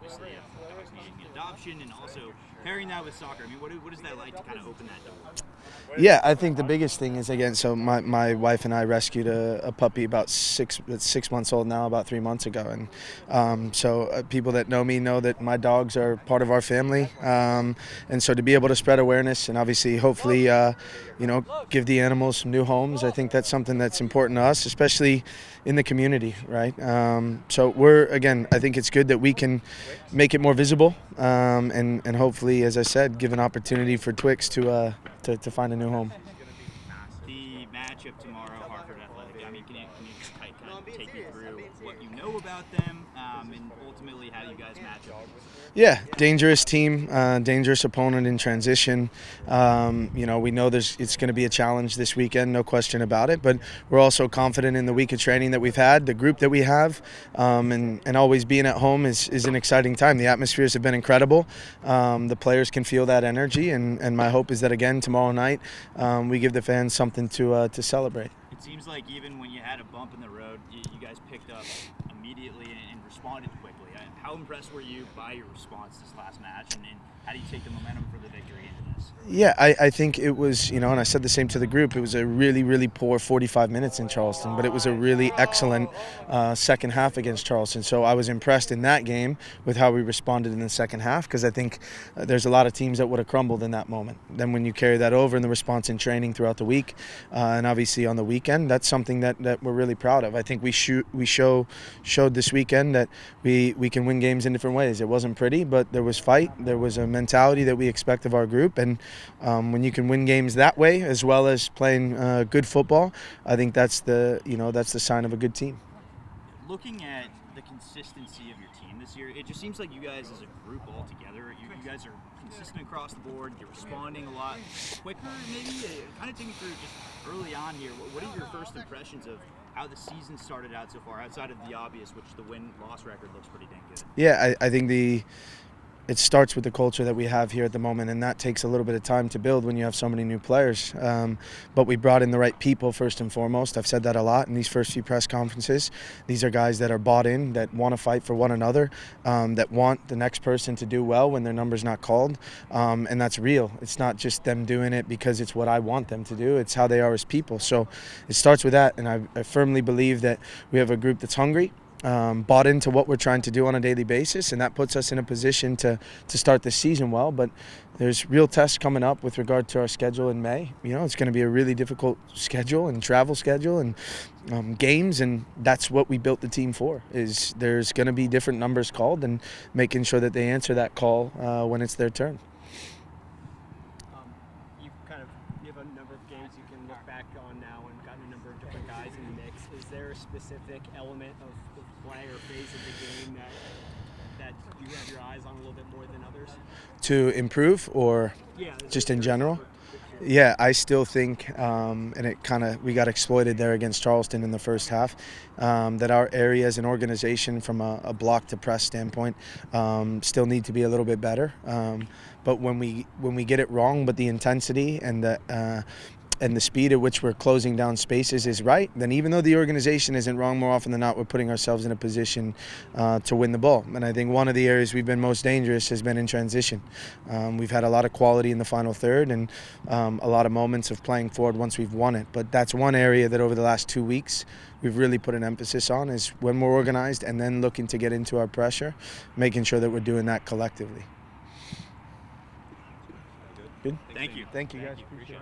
obviously of dogs needing adoption and also pairing that with soccer. I mean, what is that like to kind of open that door? Yeah, I think the biggest thing is, again, so my wife and I rescued a puppy about 6 months old now, about 3 months ago. And so people that know me know that my dogs are part of our family. And so to be able to spread awareness and obviously hopefully, give the animals some new homes, I think that's something that's important to us, especially in the community, right? So I think it's good that we can make it more visible and hopefully, as I said, give an opportunity for Twix to find a new home. The matchup tomorrow, Harford Athletic. I mean, can you kind of take me through what you know about them, and ultimately how do you guys match up? Yeah, dangerous team, dangerous opponent in transition. We know it's going to be a challenge this weekend, no question about it. But we're also confident in the week of training that we've had, the group that we have, and always being at home is an exciting time. The atmospheres have been incredible. The players can feel that energy, and my hope is that again tomorrow night we give the fans something to celebrate. It seems like even when you had a bump in the road, you guys picked up immediately and responded quickly. How impressed were you by your response this last match, and how do you take the momentum for the victory into this? Yeah, I think it was, and I said the same to the group, it was a really, really poor 45 minutes in Charleston, but it was a really excellent second half against Charleston. So I was impressed in that game with how we responded in the second half, because I think there's a lot of teams that would have crumbled in that moment. Then when you carry that over in the response in training throughout the week, and obviously on the weekend, that's something that we're really proud of. I think we showed this weekend that we can win games in different ways. It wasn't pretty, but there was fight, there was a mentality that we expect of our group, and when you can win games that way as well as playing good football, I think that's the sign of a good team. Looking at the consistency of your team this year, it just seems like you guys as a group all together, you guys are consistent across the board. You're responding a lot quicker, maybe. Kind of take me through just early on here. What are your first impressions of how the season started out so far, outside of the obvious, which the win-loss record looks pretty dang good? Yeah, I think it starts with the culture that we have here at the moment, and that takes a little bit of time to build when you have so many new players. But we brought in the right people first and foremost. I've said that a lot in these first few press conferences. These are guys that are bought in, that want to fight for one another, that want the next person to do well when their number's not called, and that's real. It's not just them doing it because it's what I want them to do. It's how they are as people. So it starts with that, and I firmly believe that we have a group that's hungry, bought into what we're trying to do on a daily basis, and that puts us in a position to start the season well. But there's real tests coming up with regard to our schedule in May. It's going to be a really difficult schedule and travel schedule and games, and that's what we built the team for. Is there's going to be different numbers called, and making sure that they answer that call when it's their turn. You have a number of games you can look back on now and gotten a number of different guys in the mix. Is there a specific element of play or phase of the game that you have your eyes on a little bit more than others? To improve, or just in general? Yeah, I still think, and we got exploited there against Charleston in the first half, that our area as an organization from a block to press standpoint still need to be a little bit better. But when we get it wrong, but the intensity and the speed at which we're closing down spaces is right, then even though the organization isn't wrong, more often than not, we're putting ourselves in a position to win the ball. And I think one of the areas we've been most dangerous has been in transition. We've had a lot of quality in the final third and a lot of moments of playing forward once we've won it. But that's one area that over the last 2 weeks we've really put an emphasis on, is when we're organized and then looking to get into our pressure, making sure that we're doing that collectively. Good? Thank you. Thank you, guys. Appreciate it.